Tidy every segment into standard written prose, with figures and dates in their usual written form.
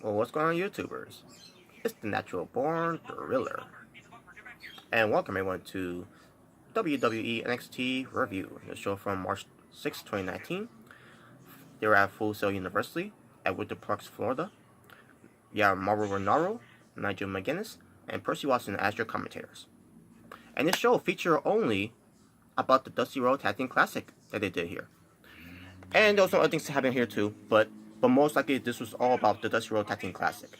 Well, what's going on, YouTubers? It's the Natural Born Thriller, and welcome everyone to WWE NXT Review, the show from March 6, 2019. They were at Full Sail University at Winter Park, Florida. You have Mauro Ranallo, Nigel McGuinness, and Percy Watson as your commentators. And this show featured only about the Dusty Road Tag Team Classic that they did here. And there was some other things happening here too, but most likely this was all about the Dusty Road Tag Team Classic.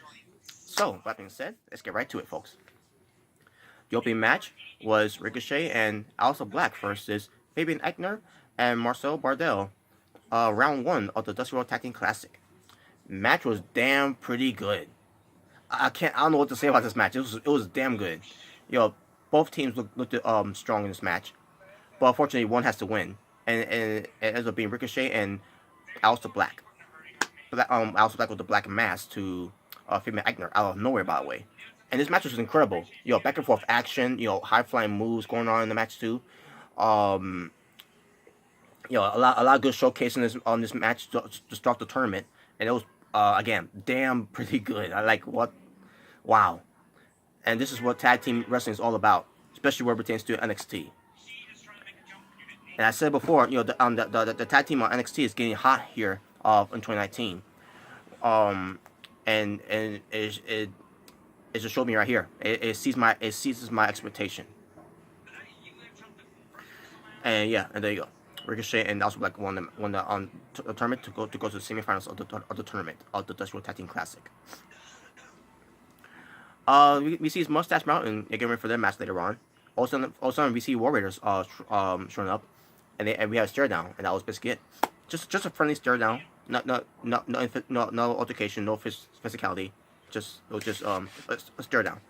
So, that being said, let's get right to it, folks. The opening match was Ricochet and Aleister Black versus Fabian Aichner and Marcel Bardel, round 1 of the Dusty Road Tag Team Classic. Match was damn pretty good. I don't know what to say about this match. It was damn good. Both teams looked strong in this match, but unfortunately one has to win, and it ends up being Ricochet and Aleister Black. Aleister Black with the black mask to Fabian Aichner out of nowhere, by the way. And this match was incredible. Back and forth action. High flying moves going on in the match too. A lot of good showcasing on this match to start the tournament, and it was again damn pretty good. I like what, wow. And this is what tag team wrestling is all about, especially where it pertains to NXT. And I said before, the tag team on NXT is getting hot here in 2019. And it just showed me right here. It seizes my expectation. And yeah, and there you go. Ricochet and Aleister Black won the tournament to go to the semifinals of the tournament of the Dusty Road Tag Team Classic. We see Mustache Mountain getting ready for their match later on. Also, we see War Raiders showing up, and we have a stare down, and that was basically it. Just a friendly stare down. No altercation, no physicality. It was just a stare down.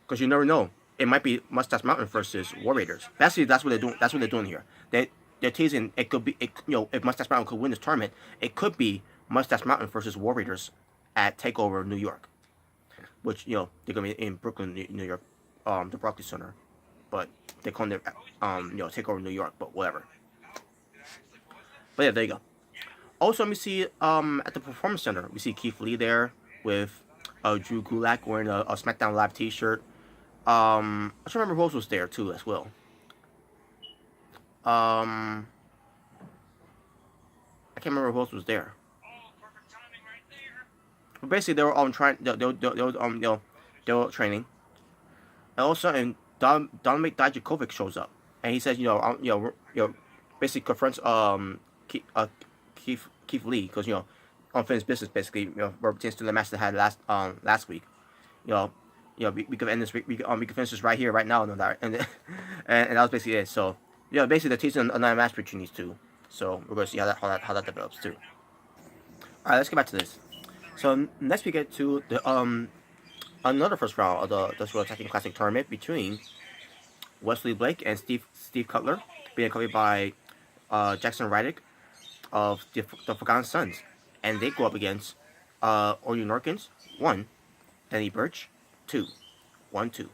Because you never know, it might be Mustache Mountain versus War Raiders. Basically, that's what they're doing. That's what they're doing here. They're teasing. It could be, if Mustache Mountain could win this tournament, it could be Mustache Mountain versus War Raiders at Takeover New York, which they're gonna be in Brooklyn, New York, the Barclays Center, but they call it Takeover New York, but whatever. But yeah, there you go. Also, we see at the Performance Center, we see Keith Lee there with Drew Gulak wearing a SmackDown Live T-shirt. I just remember Rhodes was there too as well. I can't remember if Rhodes was there. But basically, they were they were training. And also, and Dominic Dijakovic shows up, and he says, basically confronts Keith Lee, because unfinished business, basically, pertains to the match they had last week. We can end this. We can finish this right here, right now, and that was basically it. So basically they're teasing another match between these two. So we're going to see how that develops too. All right, let's get back to this. So next we get to the another first round of the Dusty Road Tag Team Classic tournament between Wesley Blake and Steve Cutler, being accompanied by Jackson Rydick of the Forgotten Sons, and they go up against Orton Norkins 1, Danny Burch 2, 1-2.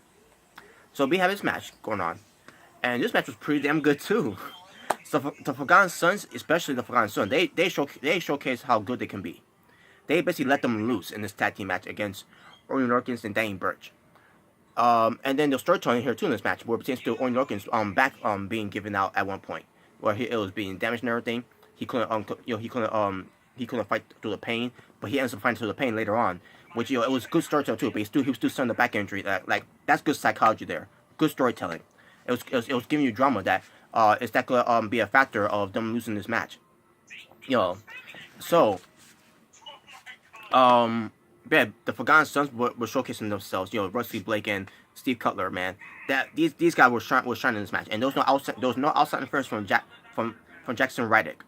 So we have this match going on, and this match was pretty damn good too. So the Forgotten Sons, especially the Forgotten Sons, they showcase how good they can be. They basically let them loose in this tag team match against Orton Norkins and Danny Burch. And then the storytelling here too in this match, where it pertains to Orton Norkins back being given out at one point, where it was being damaged and everything. He couldn't fight through the pain, but he ends up fighting through the pain later on, which it was good storytelling too. But he was still selling the back injury. That's good psychology there. Good storytelling. It was giving you drama that is that could be a factor of them losing this match. So yeah, the Forgotten Sons were showcasing themselves. Wesley Blake and Steve Cutler, man. That these guys were shining in this match, and there was no outside interference from Jackson Rydick.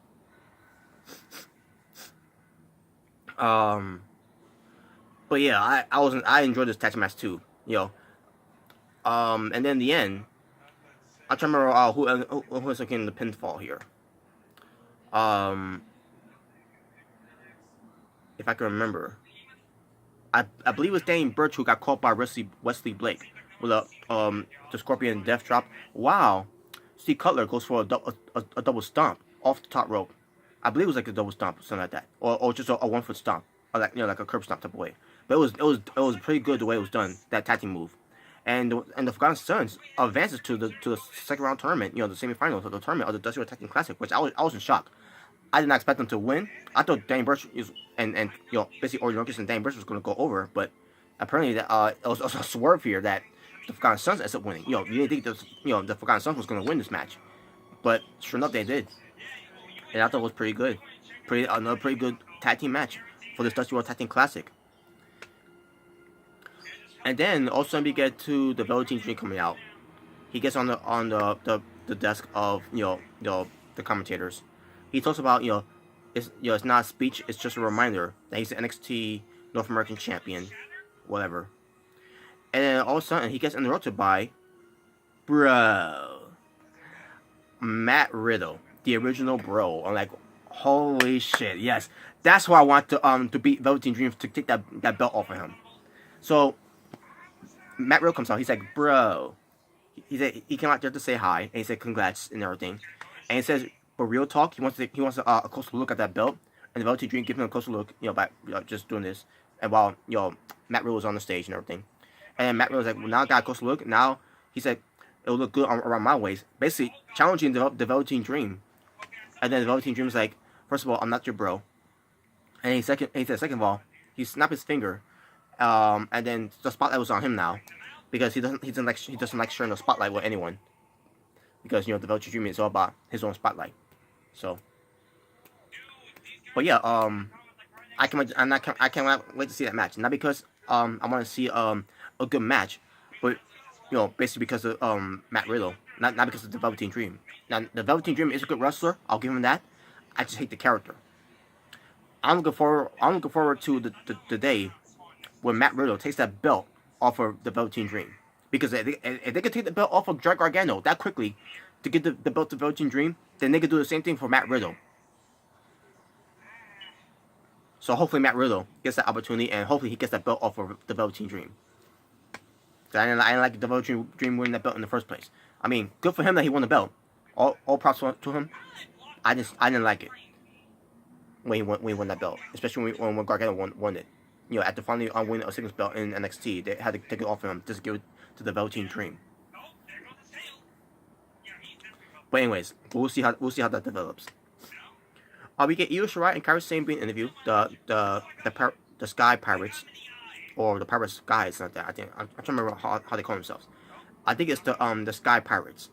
But yeah, I enjoyed this tag match too. And then in the end, I'm trying to remember who was getting the pinfall here. If I can remember, I believe it was Danny Burch who got caught by Wesley Blake with the Scorpion Death Drop. Wow, Steve Cutler goes for a double stomp off the top rope. I believe it was like a double stomp, something like that, or just a 1 foot stomp. like like a curb stomp type of way. But it was pretty good the way it was done, that tag team move. And the Forgotten Sons advances to the second round tournament, the semifinals of the tournament of the Dusty World Tag Team Classic, which I was in shock. I did not expect them to win. I thought Danny Burch and basically Orton Lucas and Danny Burch was going to go over, but apparently that it was a swerve here that the Forgotten Sons ended up winning. You didn't think the Forgotten Sons was going to win this match, but sure enough they did, and I thought it was pretty good, another pretty good tag team match for this Dusty World Tag Team Classic. And then all of a sudden we get to the Velveteen Dream coming out. He gets on the desk of the commentators. He talks about it's not a speech, it's just a reminder that he's the NXT North American champion, whatever. And then all of a sudden he gets interrupted by Matt Riddle, the original bro. I'm like, holy shit, yes, that's why I want to beat Velveteen Dream, to take that belt off of him. So Matt Riddle comes out. He's like, bro. He came out there to say hi, and he said congrats and everything. And he says, but real talk, he wants a closer look at that belt. And the Velveteen Dream give him a closer look, by just doing this. And while Matt Riddle was on the stage and everything. And Matt Riddle was like, well, now I got a closer look. Now he said it'll look good around my waist, basically challenging the Velveteen Dream. And then the Velveteen Dream was like, first of all, I'm not your bro. And he said, second of all, he snapped his finger. And then the spotlight was on him now, because he doesn't like sharing the spotlight with anyone, because the Velveteen Dream is all about his own spotlight. So, but yeah, I can't wait to see that match. Not because I want to see a good match, but basically because of Matt Riddle, not because of the Velveteen Dream. Now the Velveteen Dream is a good wrestler, I'll give him that. I just hate the character. I'm looking forward to the day when Matt Riddle takes that belt off of the Velveteen Dream. Because if they could take the belt off of Jack Gargano that quickly to get the belt to Velveteen Dream, then they could do the same thing for Matt Riddle. So hopefully Matt Riddle gets that opportunity, and hopefully he gets that belt off of the Velveteen Dream. I didn't like the Velveteen Dream winning that belt in the first place. I mean, good for him that he won the belt. All props to him. I didn't like it when he won that belt, especially when Gargano won it. After finally winning a singles belt in NXT, they had to take it off of him just to give it to the Velveteen Dream. But anyways, we'll see how that develops. We get Io Shirai and Kairi Sane being interviewed. The Sky Pirates, or the Pirates Guys, not that. I'm trying to remember how they call themselves. I think it's the Sky Pirates.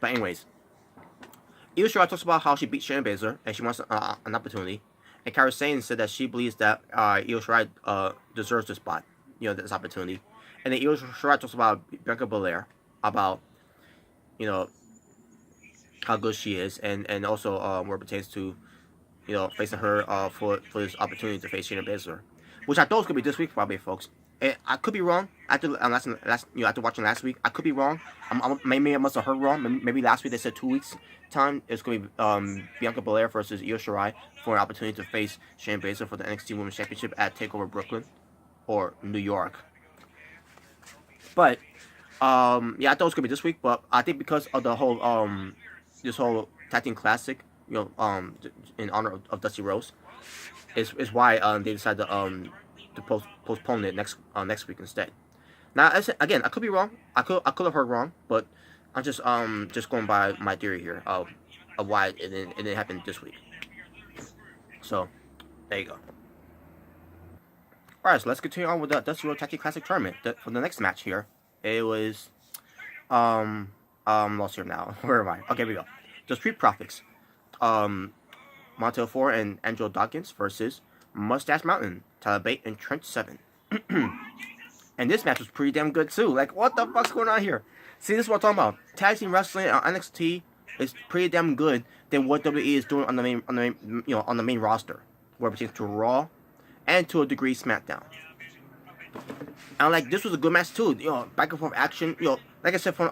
But anyways, Io Shirai talks about how she beat Shayna Baszler and she wants an opportunity. And Kairi Sane said that she believes that Io Shirai deserves this spot, this opportunity. And then Io Shirai talks about Bianca Belair, about how good she is, and also where it pertains to facing her for this opportunity to face Shayna Baszler, which I thought was gonna be this week probably, folks. And I could be wrong. After watching last week, I could be wrong. Maybe I must have heard wrong. Maybe last week they said 2 weeks time. It's going to be Bianca Belair versus Io Shirai for an opportunity to face Shayna Baszler for the NXT Women's Championship at TakeOver Brooklyn or New York. But I thought it was going to be this week. But I think because of the whole this whole tag team classic, in honor of Dusty Rhodes, is why they decided to postpone it next week instead. Now, again, I could be wrong. I could have heard wrong, but I'm just going by my theory here of why it didn't happen this week. So there you go. All right, so let's continue on with the Dusty Rhodes Tag Team Classic tournament. For the next match here, it was lost here now. Where am I? Okay, here we go. The Street Profits, Montel Ford and Angelo Dawkins versus Mustache Mountain, Tyler Bate, and Trent Seven. And this match was pretty damn good too. Like, what the fuck's going on here? See, this is what I'm talking about. Tag team wrestling on NXT is pretty damn good than what WWE is doing on the main roster, where it pertains to Raw and to a degree SmackDown. And like, this was a good match too. Back and forth action. Like I said from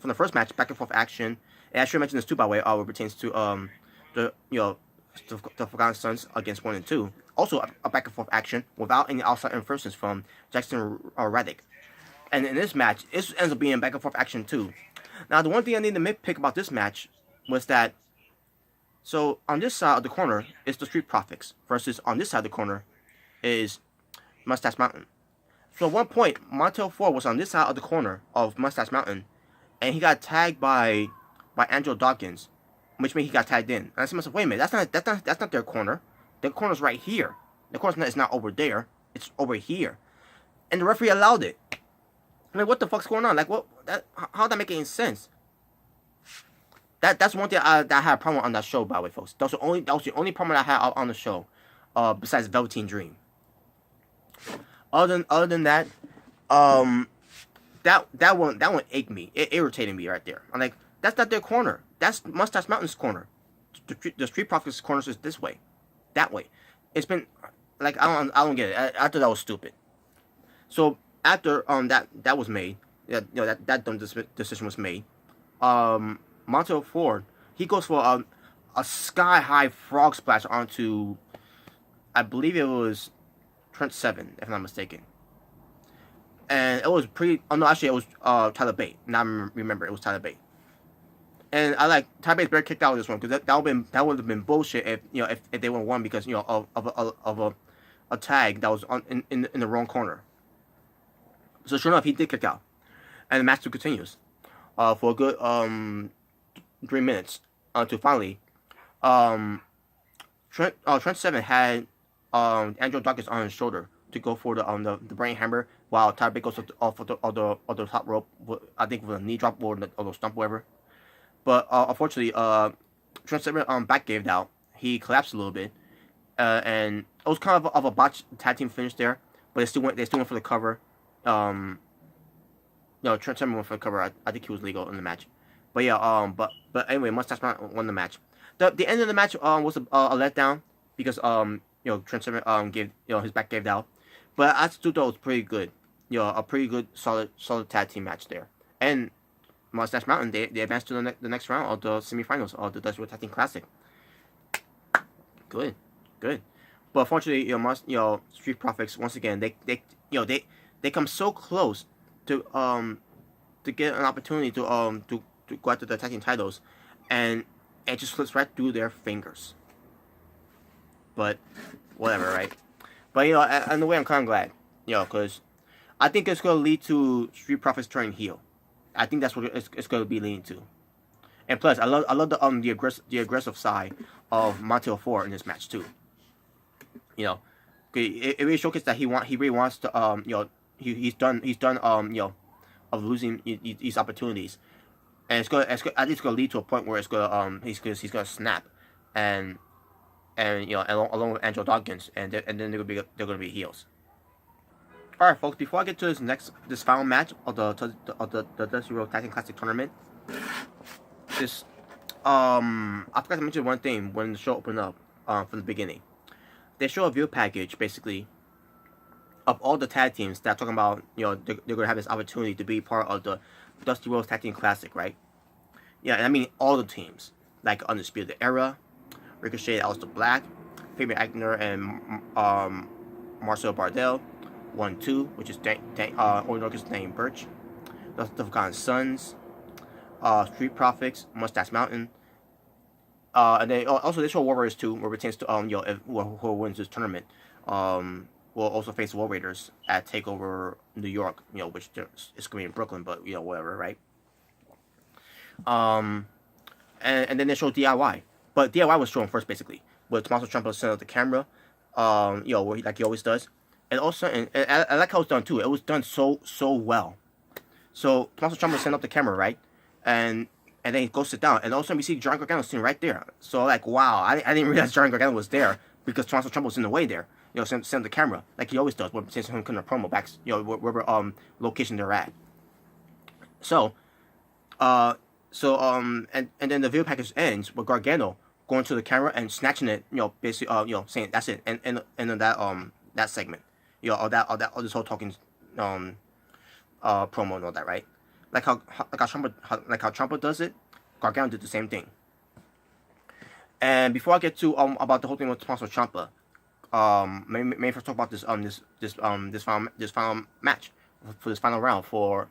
the first match, back and forth action. And I should mention this too, by the way, where it pertains to the Forgotten Sons against 1 and 2. Also a back and forth action without any outside interference from Jackson Reddick. And in this match, it ends up being back and forth action too. Now, the one thing I need to nitpick about this match was that So on this side of the corner is the Street Profits versus on this side of the corner is Mustache Mountain. So at one point, Montel Ford was on this side of the corner of Mustache Mountain, and he got tagged by Angelo Dawkins, which means he got tagged in. And I said to myself, wait a minute, that's not their corner. Their corner's right here. The corner's not over there. It's over here. And the referee allowed it. I'm like, what the fuck's going on? Like, how'd that make any sense? That's one thing that I had a problem on that show, by the way, folks. That was the only problem I had on the show, besides Velveteen Dream. Other than that, that one ached me. It irritated me right there. I'm like, that's not their corner. That's Mustache Mountain's corner. The Street Profits corner is this way, that way. It's been like I don't get it. I thought that was stupid. So after that was made, that dumb decision was made. Montel Ford, he goes for a sky high frog splash onto, I believe it was Trent Seven, if I'm not mistaken. And it was pretty. Oh no, actually it was Tyler Bate. Now I remember it was Tyler Bate. And I like Tyler Bate's better kicked out of this one because that would have been bullshit if they would have won because of a tag that was in the wrong corner. So sure enough, he did kick out, and the match still continues for a good 3 minutes until finally Trent Seven had Angelo Dawkins on his shoulder to go for the brain hammer while Tyler Bate goes off of the top rope. I think with a knee drop or the stump, whatever. But unfortunately, Trent Seven back gave out. He collapsed a little bit, and it was kind of a botched tag team finish there. But they still went for the cover. Trent Seven went for the cover. I think he was legal in the match. But yeah, but anyway, Mustache Mountain won the match. The end of the match was a letdown because Trent Seven gave his back gave out. But I still thought it was pretty good. A pretty good solid tag team match there. And Mustache Mountain, they advanced to the next round of the semifinals of the Dusty Rhodes Tag Team Classic. Good. But unfortunately, Street Profits once again they come so close to get an opportunity to go after the tag team titles, and it just slips right through their fingers. But whatever, right? But in a way, I'm kind of glad, because I think it's going to lead to Street Profits turning heel. I think that's what it's going to be leading to. And plus, I love the aggressive side of Montel Ford in this match too. It really showcased that he really wants to he's done of losing these opportunities, and I think it's going to lead to a point where it's going he's going to snap, and along with Angelo Dawkins, and then they're going to be heels. All right, folks. Before I get to this final match of the Dusty Rhodes Tag Team Classic tournament, I forgot to mention one thing when the show opened up from the beginning. They show a view package basically of all the tag teams that are talking about they're going to have this opportunity to be part of the Dusty Rhodes Tag Team Classic, right? Yeah, and I mean all the teams like Undisputed Era, Ricochet, Aleister Black, Fabian Aichner, and Marcel Bardell. 1-2, which is Orton Dane Birch, the Forgotten Sons, Street Profits, Mustache Mountain, and then also they show War Raiders too, where retains to who wins this tournament will also face War Raiders at Takeover New York, which is going to be in Brooklyn, but whatever, right? And then they show DIY, but DIY was shown first basically, with Tommaso Ciampa set up the camera, where like he always does. And also, and I like how it's done too. It was done so well. So Tommaso Ciampa sent up the camera, right, and then he goes sit down, and all of a sudden we see Johnny Gargano sitting right there. So like, wow, I didn't realize Johnny Gargano was there because Tommaso Ciampa was in the way there. Send the camera like he always does when since him cutting a promo back, wherever location they're at. So, and then the video package ends with Gargano going to the camera and snatching it, basically, saying that's it, and that segment. All this whole talking promo and all that, right? Like how Ciampa does it, Gargano did the same thing. And before I get to about the whole thing with Tommaso Ciampa, maybe first talk about this final match for this final round for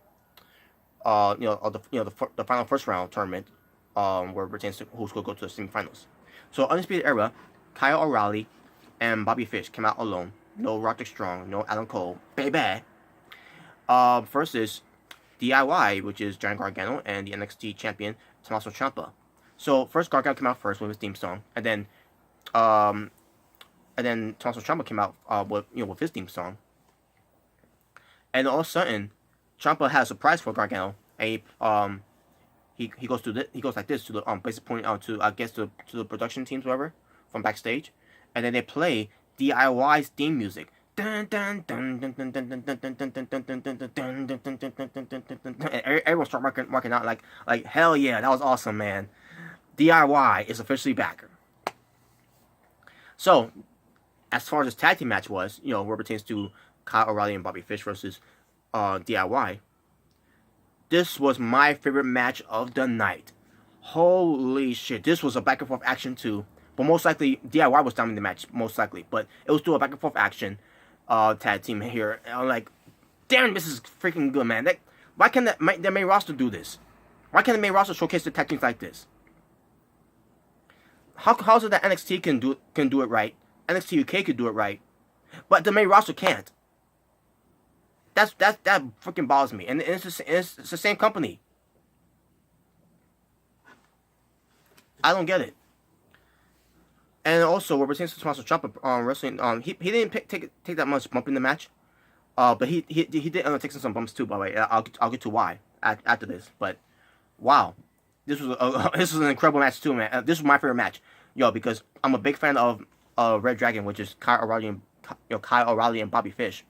the final first round tournament where it pertains to who's going to go to the semifinals. So Undisputed Era, Kyle O'Reilly and Bobby Fish came out alone. No Roderick Strong, no Adam Cole, baby. Versus DIY, which is Johnny Gargano and the NXT champion Tommaso Ciampa. So first Gargano came out first with his theme song, and then Tommaso Ciampa came out with his theme song. And all of a sudden, Ciampa has a surprise for Gargano. He goes like this to the basically pointing out to, I guess, to the production teams, whatever, from backstage, and then they play DIY's theme music. And everyone start marking out like hell yeah, that was awesome, man. DIY is officially back. So, as far as this tag team match was, where it pertains to Kyle O'Reilly and Bobby Fish versus DIY, this was my favorite match of the night. Holy shit, this was a back and forth action too. But most likely, DIY was dominating the match, most likely. But it was still a back and forth action tag team here. And I'm like, damn, this is freaking good, man. Why can't the main roster do this? Why can't the main roster showcase the tag teams like this? How is it that NXT can do it right? NXT UK could do it right, but the main roster can't. That freaking bothers me. And it's the same company. I don't get it. And also, what pertains to Tommaso Ciampa wrestling, he didn't take that much bump in the match, but he did take some bumps too. By the way, I'll get to why after this. But wow, this was an incredible match too, man. This was my favorite match, because I'm a big fan of Red Dragon, which is Kyle O'Reilly and Bobby Fish,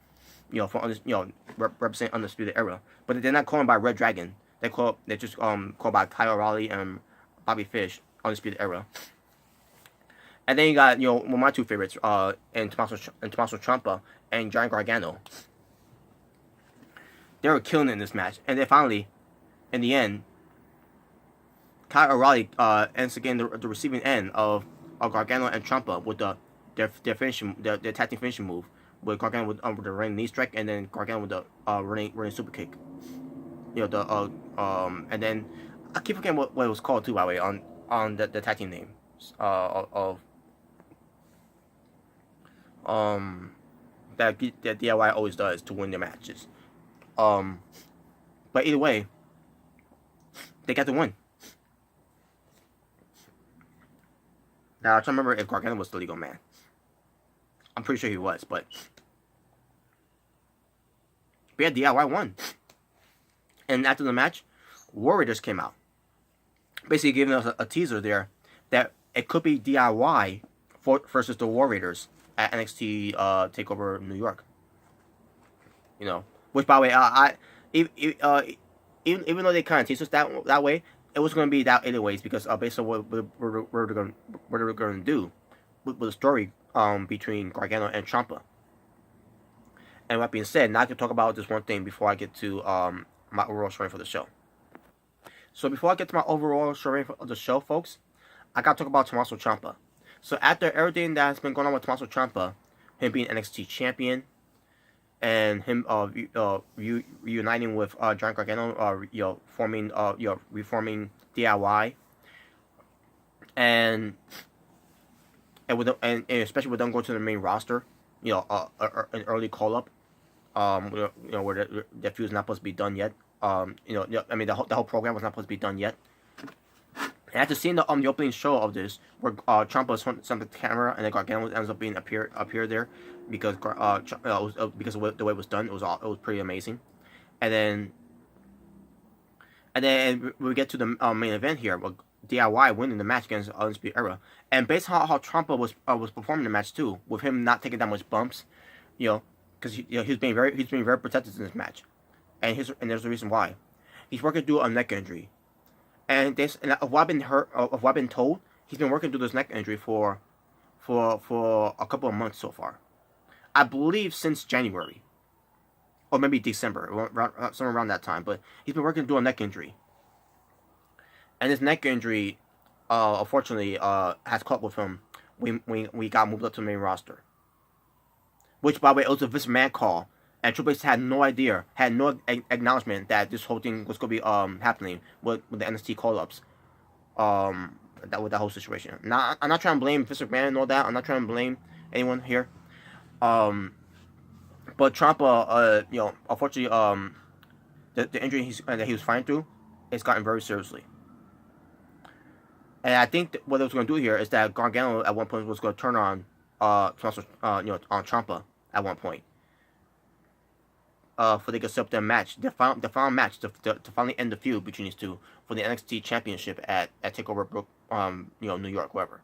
from representing Undisputed Era. But they're not calling by Red Dragon. They just called by Kyle O'Reilly and Bobby Fish, Undisputed Era. And then you got, one of my two favorites, and Tommaso Ciampa and Johnny Gargano. They were killing it in this match. And then finally, in the end, Kyle O'Reilly ends again the receiving end of Gargano and Ciampa with their tag team finishing move, with Gargano with the running knee strike, and then Gargano with the running super kick. And then I keep forgetting what it was called too, by the way, on the tag team name of that DIY always does to win their matches. But either way, they got the win. Now I'm trying to remember if Gargano was the legal man. I'm pretty sure he was, but yeah, DIY won. And after the match, War Raiders came out, basically giving us a teaser there that it could be DIY versus the War Raiders at NXT Takeover New York. Which, by the way, even though they kind of teased us that way, it was going to be that anyways, because based on what they're going to do with the story between Gargano and Ciampa. And that being said, now I can talk about this one thing before I get to my overall story for the show. So before I get to my overall story of the show, folks, I got to talk about Tommaso Ciampa. So after everything that has been going on with Tommaso Ciampa, him being NXT champion, and him reuniting with Johnny Gargano, reforming DIY, and especially with them going to the main roster, an early call up, where the feud is not supposed to be done yet. The whole program was not supposed to be done yet. And after seeing the opening show of this, where Ciampa was on the camera and then Gargano ends up being appear there because because of the way it was done, it was pretty amazing. And then we get to the main event here, with DIY winning the match against Undisputed Era, and based on how Ciampa was performing the match too, with him not taking that much bumps, because he's being very protected in this match, and there's the reason why. He's working through a neck injury. And of what I've been told, he's been working through this neck injury for a couple of months so far. I believe since January, or maybe December, somewhere around that time. But he's been working through a neck injury, and this neck injury, unfortunately, has caught with him when we got moved up to the main roster. Which, by the way, it was a Vince McMahon call. And Triple H had no idea, had no acknowledgement that this whole thing was going to be happening with the NXT call-ups that whole situation. Now, I'm not trying to blame Vince McMahon and all that. I'm not trying to blame anyone here. But Ciampa, unfortunately, the injury that he was fighting through, it's gotten very seriously. And I think what it was going to do here is that Gargano at one point was going to turn on Tommaso, on Ciampa at one point. For they could set up their match, the final match to finally end the feud between these two for the NXT Championship at Takeover New York, wherever.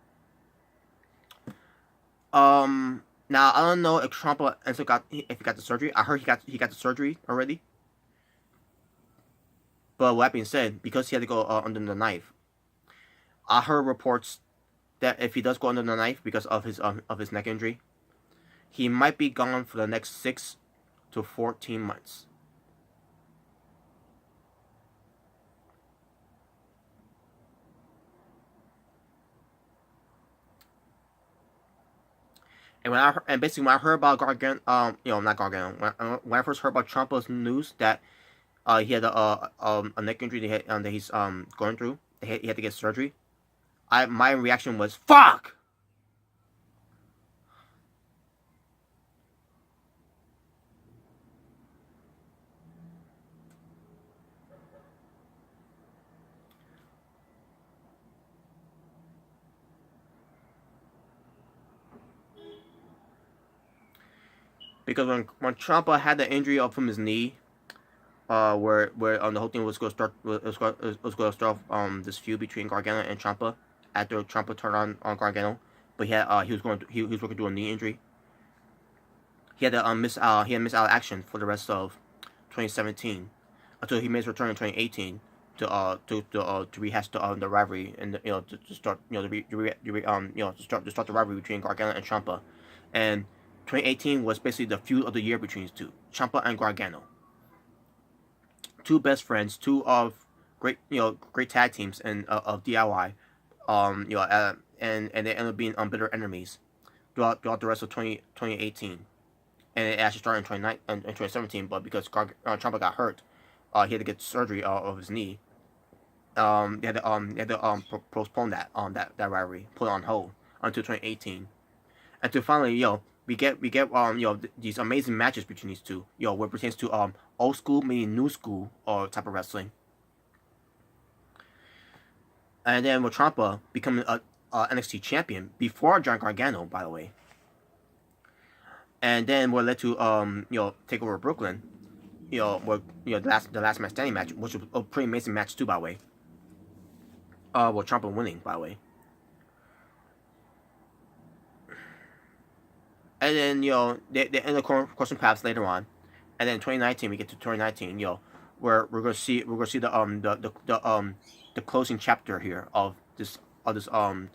Now I don't know if Ciampa got the surgery. I heard he got the surgery already. But with that being said, because he had to go under the knife, I heard reports that if he does go under the knife because of his neck injury, he might be gone for the next 6 to 14 months. And basically when I heard about Gargano, not Gargano, when I first heard about Ciampa's news that he had a neck injury that he's going through, he had to get surgery. My reaction was fuck. Because when Ciampa had the injury from his knee, where the whole thing was going to start this feud between Gargano and Ciampa after Ciampa turned on Gargano, but he was working through a knee injury. He had to miss out action for the rest of 2017 until he made his return in 2018 to rehash the rivalry and to start the rivalry between Gargano and Ciampa. And 2018 was basically the feud of the year between these two, Ciampa and Gargano. Two best friends, two of great tag teams and of DIY, and they ended up being bitter enemies throughout the rest of 2018, and it actually started in 2017. But because Ciampa got hurt, he had to get surgery of his knee. They had to postpone that rivalry, put it on hold until 2018, until finally we get these amazing matches between these two, where it pertains to old school meaning new school or type of wrestling. And then with Ciampa becoming a NXT champion before John Gargano, by the way. And then what led to Takeover Brooklyn, where the last man standing match, which was a pretty amazing match too, by the way. With Ciampa winning, by the way. And then they end up crossing paths later on, and then 2019 we get to 2019, where we're gonna see the closing chapter here of this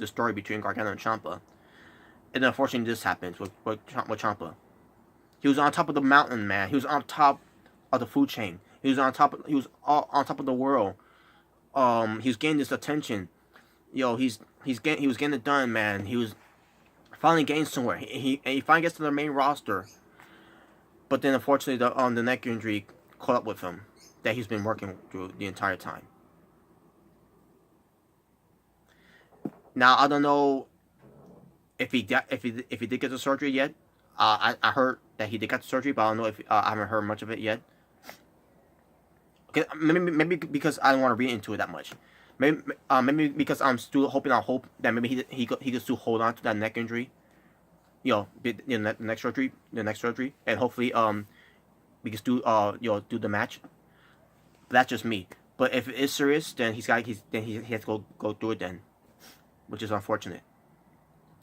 story between Gargano and Ciampa. And unfortunately, this happens with Ciampa. He was on top of the mountain, man. He was on top of the food chain. He was on top of the world. He was getting this attention. He was getting it done, man. He was finally getting somewhere. He finally gets to the main roster. But then unfortunately the neck injury caught up with him that he's been working through the entire time. Now I don't know if he did get the surgery yet. I heard that he did get the surgery, but I don't know if I haven't heard much of it yet. Okay, maybe because I don't want to read into it that much. Maybe because I'm still hoping that maybe he could still hold on to that neck injury. The next surgery, and hopefully we can still do the match. But that's just me. But if it is serious, then he has to go through it then, which is unfortunate.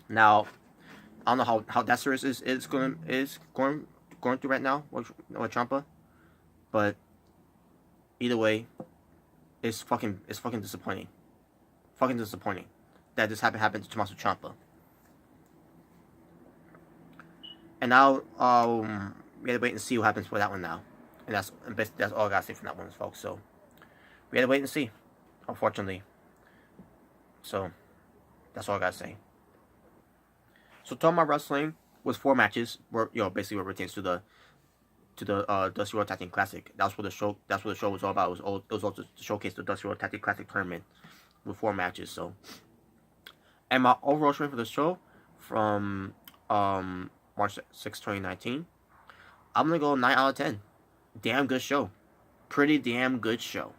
Now, I don't know how that serious is going through right now with Ciampa, but either way, it's fucking disappointing. Fucking disappointing that this happened to Tommaso Ciampa. And now we gotta wait and see what happens for that one now. And that's all I gotta say from that one, folks. So we gotta wait and see, unfortunately. So that's all I gotta say. So talking about wrestling was 4 matches, where basically what pertains to the Dusty World Tag Team Classic. That's what the show was all about. It was all to showcase the Dusty World Tag Team Classic tournament with 4 matches. So And my overall rating for the show from March 6, 2019, I'm gonna go 9 out of 10. Damn good show. Pretty damn good show.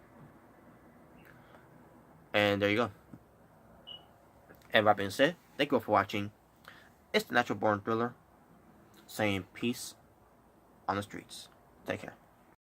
And there you go. And that being said, thank you all for watching. It's the Natural Born Thriller, saying peace on the streets. Take care.